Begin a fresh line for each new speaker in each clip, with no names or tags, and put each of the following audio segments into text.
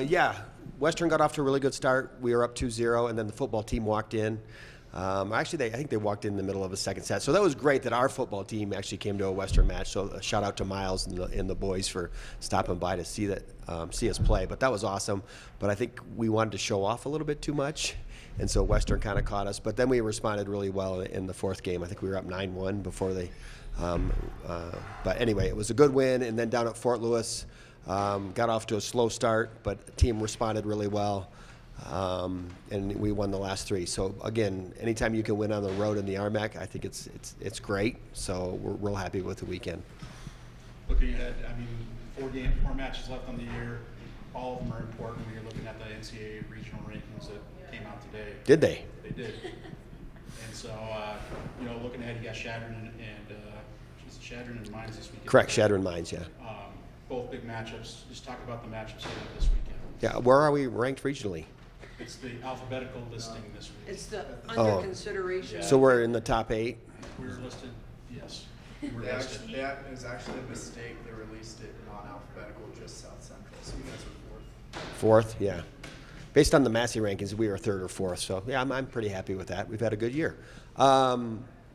Yeah, Western got off to a really good start. We were up 2-0, and then the football team walked in. Actually, I think they walked in the middle of the second set. So that was great that our football team actually came to a Western match. So a shout out to Miles and the boys for stopping by to see us play. But that was awesome. But I think we wanted to show off a little bit too much. And so Western kind of caught us. But then we responded really well in the fourth game. I think we were up 9-1 before they but anyway, it was a good win. And then down at Fort Lewis, got off to a slow start, but the team responded really well. And we won the last three. So again, anytime you can win on the road in the RMAC, I think it's great. So we're real happy with the weekend.
Looking ahead, I mean, 4 matches left on the year. All of them are important when you're looking at the NCAA regional rankings that came out today.
Did they?
They did. And so, looking ahead, you got Chadron and Chadron and Mines this weekend.
Correct, Chadron Mines, yeah.
Both big matchups. Just talk about the matchups this weekend.
Yeah, where are we ranked regionally?
It's the alphabetical listing this week.
It's the under consideration.
So we're in the top 8?
We're listed, yes.
That is actually a mistake. They released it non-alphabetical, just South Central. So you guys are 4th.
4th, yeah. Based on the Massey rankings, we were 3rd or 4th. So, yeah, I'm pretty happy with that. We've had a good year.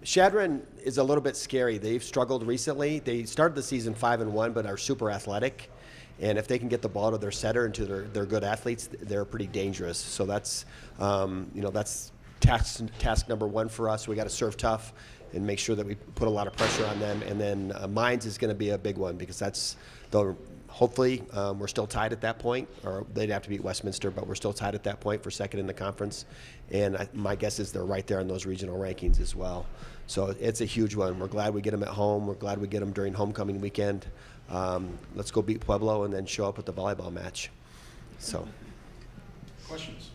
Chadron is a little bit scary. They've struggled recently. They started the season 5-1, but are super athletic. And if they can get the ball to their setter and to their good athletes, they're pretty dangerous. So that's, that's task number 1 for us. We got to serve tough and make sure that we put a lot of pressure on them. And then Mines is going to be a big one because hopefully we're still tied at that point, or they'd have to beat Westminster, but we're still tied at that point for 2nd in the conference. And my guess is they're right there in those regional rankings as well. So it's a huge one. We're glad we get them at home. We're glad we get them during homecoming weekend. Let's go beat Pueblo and then show up at the volleyball match. So,
questions?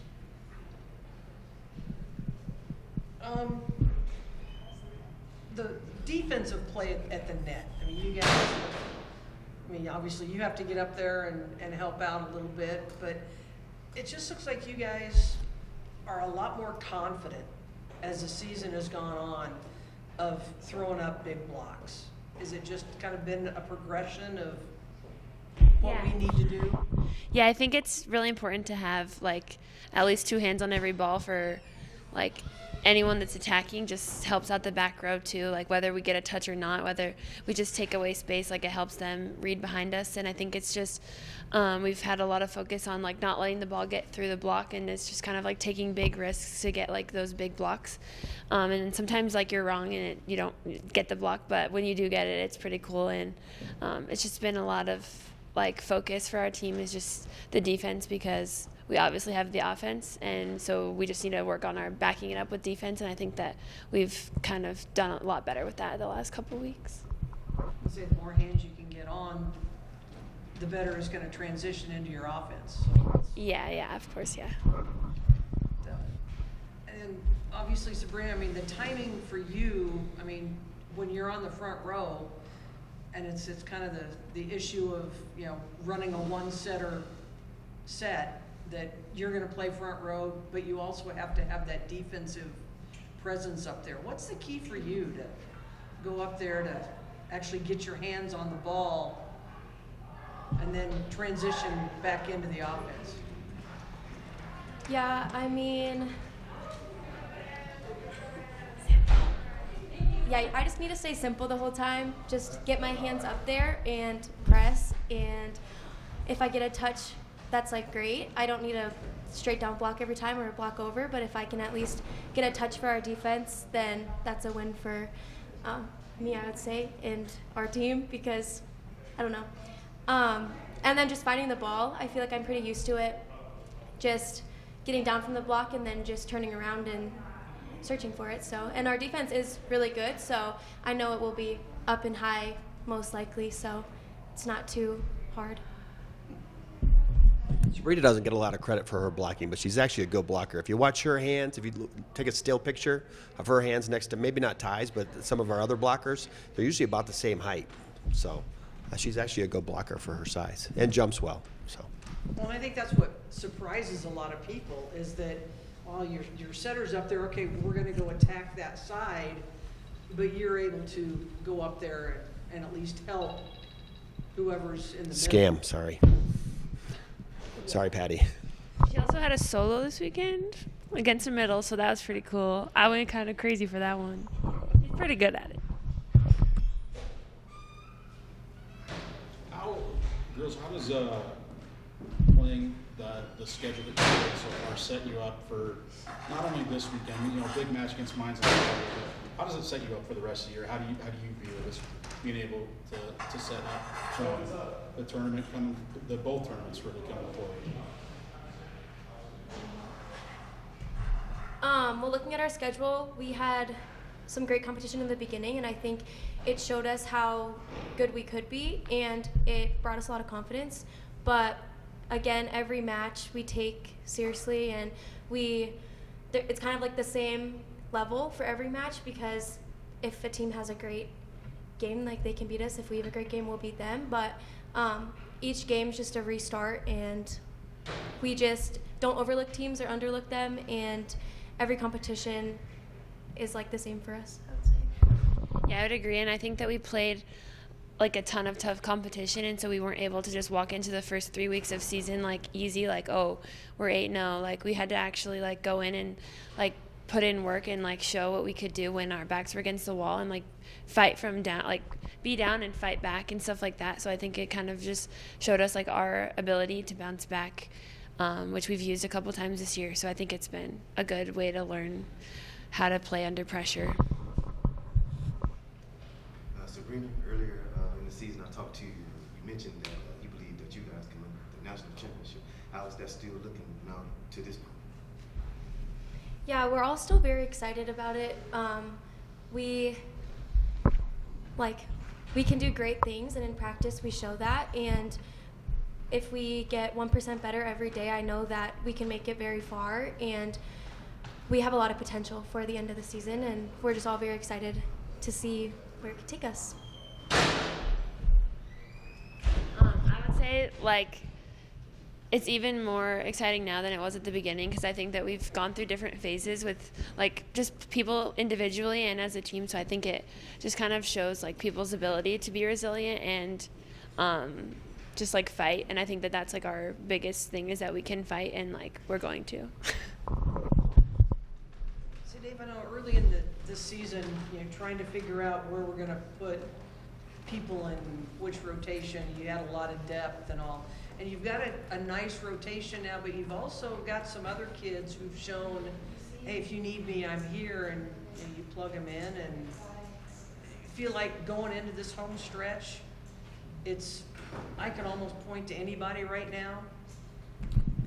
The defensive play at the net. I mean, you guys. Obviously you have to get up there and help out a little bit, but it just looks like you guys are a lot more confident as the season has gone on of throwing up big blocks. Is it just kind of been a progression of what we need to do?
Yeah, I think it's really important to have at least 2 hands on every ball for anyone that's attacking. Just helps out the back row too, whether we get a touch or not, whether we just take away space, it helps them read behind us. And I think it's just we've had a lot of focus on not letting the ball get through the block, and it's just kind of taking big risks to get those big blocks. And sometimes you're wrong and you don't get the block, but when you do get it, it's pretty cool. And it's just been a lot of focus for our team is just the defense, because we obviously have the offense, and so we just need to work on our backing it up with defense, and I think that we've kind of done a lot better with that the last couple of weeks.
Say the more hands you can get on, the better it's going to transition into your offense. So
yeah, of course, yeah.
And obviously, Sabrina, the timing for you, when you're on the front row, and it's kind of the issue of, running a one-setter set, that you're going to play front row, but you also have to have that defensive presence up there. What's the key for you to go up there to actually get your hands on the ball and then transition back into the offense?
Yeah, I just need to stay simple the whole time. Just get my hands up there and press, and if I get a touch, that's great. I don't need a straight down block every time or a block over, but if I can at least get a touch for our defense, then that's a win for me, I would say, and our team, because I don't know. And then just finding the ball, I feel like I'm pretty used to it. Just getting down from the block and then just turning around and searching for it. So, and our defense is really good, so I know it will be up and high most likely, so it's not too hard.
Sabrina doesn't get a lot of credit for her blocking, but she's actually a good blocker. If you watch her hands, if you take a still picture of her hands next to maybe not Tye's, but some of our other blockers, they're usually about the same height. So she's actually a good blocker for her size and jumps well. So.
Well, I think that's what surprises a lot of people is that, your setter's up there, okay, we're going to go attack that side, but you're able to go up there and at least help whoever's in the middle.
Scam, sorry. Sorry, Patty.
She also had a solo this weekend against the middle, so that was pretty cool. I went kind of crazy for that one. She's pretty good at it.
Girls, how does playing the schedule that you played so far set you up for not only this weekend, big match against Mines, but how does it set you up for the rest of the year? How do you view this being able to set up the tournament both tournaments really come to play?
Well, looking at our schedule, we had some great competition in the beginning, and I think it showed us how good we could be, and it brought us a lot of confidence. But again, every match we take seriously, and it's kind of like the same level for every match, because if a team has a great game, like, they can beat us. If we have a great game, we'll beat them. But each game's just a restart, and we just don't overlook teams or underlook them, and every competition is like the same for us, I would say.
Yeah, I would agree, and I think that we played like a ton of tough competition, and so we weren't able to just walk into the first 3 weeks of season like easy, like, oh, we're 8-0. Like, we had to actually like go in and like put in work and like show what we could do when our backs were against the wall, and like fight from down, like be down and fight back and stuff like that. So I think it kind of just showed us like our ability to bounce back, which we've used a couple times this year. So I think it's been a good way to learn how to play under pressure.
Sabrina, earlier in the season I talked to you, you mentioned that you believe that you guys can win the national championship. How is that still looking now to this point?
Yeah, we're all still very excited about it. We can do great things, and in practice we show that, and if we get 1% better every day, I know that we can make it very far, and we have a lot of potential for the end of the season, and we're just all very excited to see where it can take us.
I would say like it's even more exciting now than it was at the beginning, because I think that we've gone through different phases with like just people individually and as a team. So I think it just kind of shows like people's ability to be resilient and just like fight. And I think that that's like our biggest thing, is that we can fight, and like we're going to.
So Dave, I know early in this season, trying to figure out where we're going to put people in which rotation, you had a lot of depth and all. And you've got a nice rotation now, but you've also got some other kids who've shown, hey, if you need me, I'm here, and you plug them in. And I feel like going into this home stretch, I can almost point to anybody right now.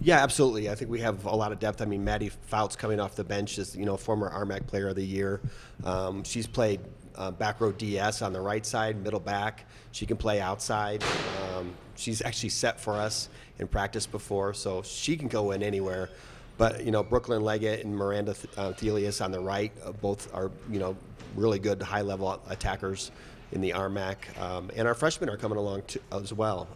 Yeah, absolutely. I think we have a lot of depth. I mean, Maddie Fouts coming off the bench is, former RMAC Player of the Year. She's played back row DS on the right side, middle back. She can play outside. She's actually set for us in practice before, so she can go in anywhere. But, Brooklyn Leggett and Miranda Thelius on the right, both are, really good high-level attackers in the RMAC. And our freshmen are coming along as well.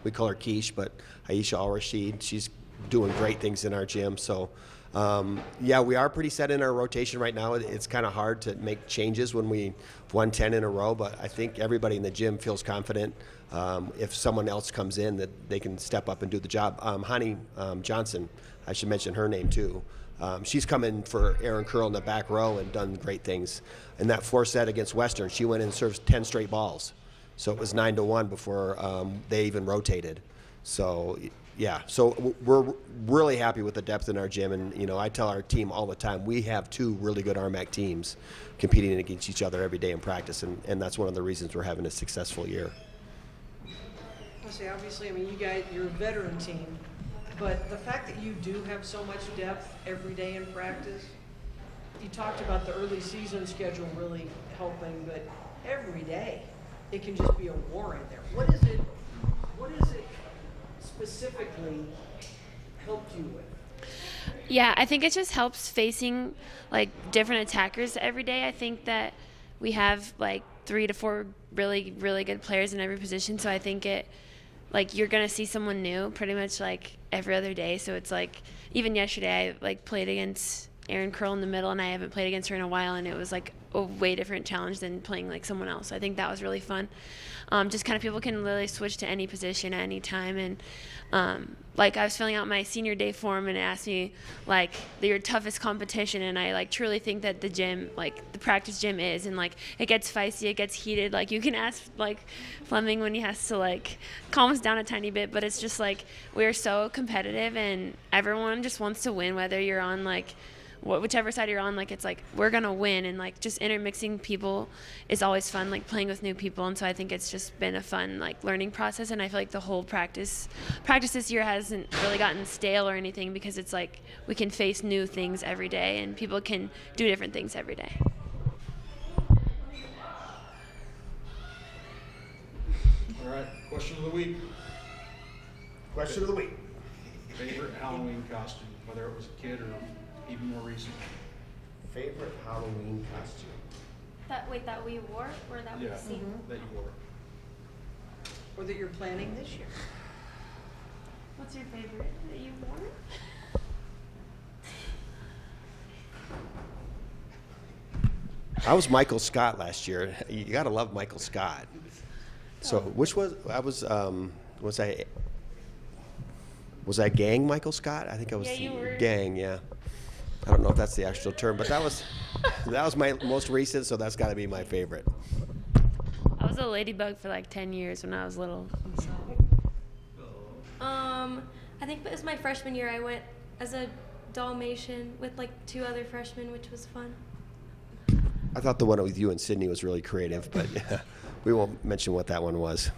We call her Quiche, but Aisha Al-Rashid, she's doing great things in our gym. So, we are pretty set in our rotation right now. It's kind of hard to make changes when we won 10 in a row, but I think everybody in the gym feels confident if someone else comes in that they can step up and do the job. Hani Johnson, I should mention her name too. She's come in for Aaron Curl in the back row and done great things. In that 4 set against Western, she went in and served 10 straight balls. So it was 9-1 before they even rotated. So, yeah, so we're really happy with the depth in our gym. And, I tell our team all the time, we have 2 really good RMAC teams competing against each other every day in practice. And that's one of the reasons we're having a successful year.
Obviously, you're a veteran team. But the fact that you do have so much depth every day in practice, you talked about the early season schedule really helping, but every day it can just be a war in there. What is it specifically helped you with?
Yeah, I think it just helps facing like different attackers every day. I think that we have like 3 to 4 really, really good players in every position. So I think you're going to see someone new pretty much like every other day. So it's like, even yesterday I like played against Erin Curl in the middle, and I haven't played against her in a while, and it was like a way different challenge than playing like someone else. So I think that was really fun. Just kind of people can literally switch to any position at any time, and like I was filling out my senior day form, and it asked me like your toughest competition, and I like truly think that the gym, like the practice gym is, and like it gets feisty, it gets heated. Like you can ask like Fleming when he has to like calm us down a tiny bit, but it's just like we're so competitive, and everyone just wants to win, whether you're on like whichever side you're on. Like it's like we're gonna win, and like just intermixing people is always fun, like playing with new people. And so I think it's just been a fun like learning process, and I feel like the whole practice this year hasn't really gotten stale or anything, because it's like we can face new things every day, and people can do different things every day.
All right, question of the week.
Question of the week.
Favorite Halloween costume, whether it was a kid or even more recent.
Favorite Halloween costume?
That we wore or that
Yeah,
we've seen?
that you wore.
Or that you're planning this year?
What's your favorite that you wore?
I was Michael Scott last year. You got to love Michael Scott. So which was I gang Michael Scott? I think I was
Yeah, you were.
gang. Yeah. I don't know if that's the actual term, but that was my most recent, so that's got to be my favorite.
I was a ladybug for like 10 years when I was little. So.
I think it was my freshman year. I went as a Dalmatian with like 2 other freshmen, which was fun.
I thought the one with you and Sydney was really creative, but we won't mention what that one was.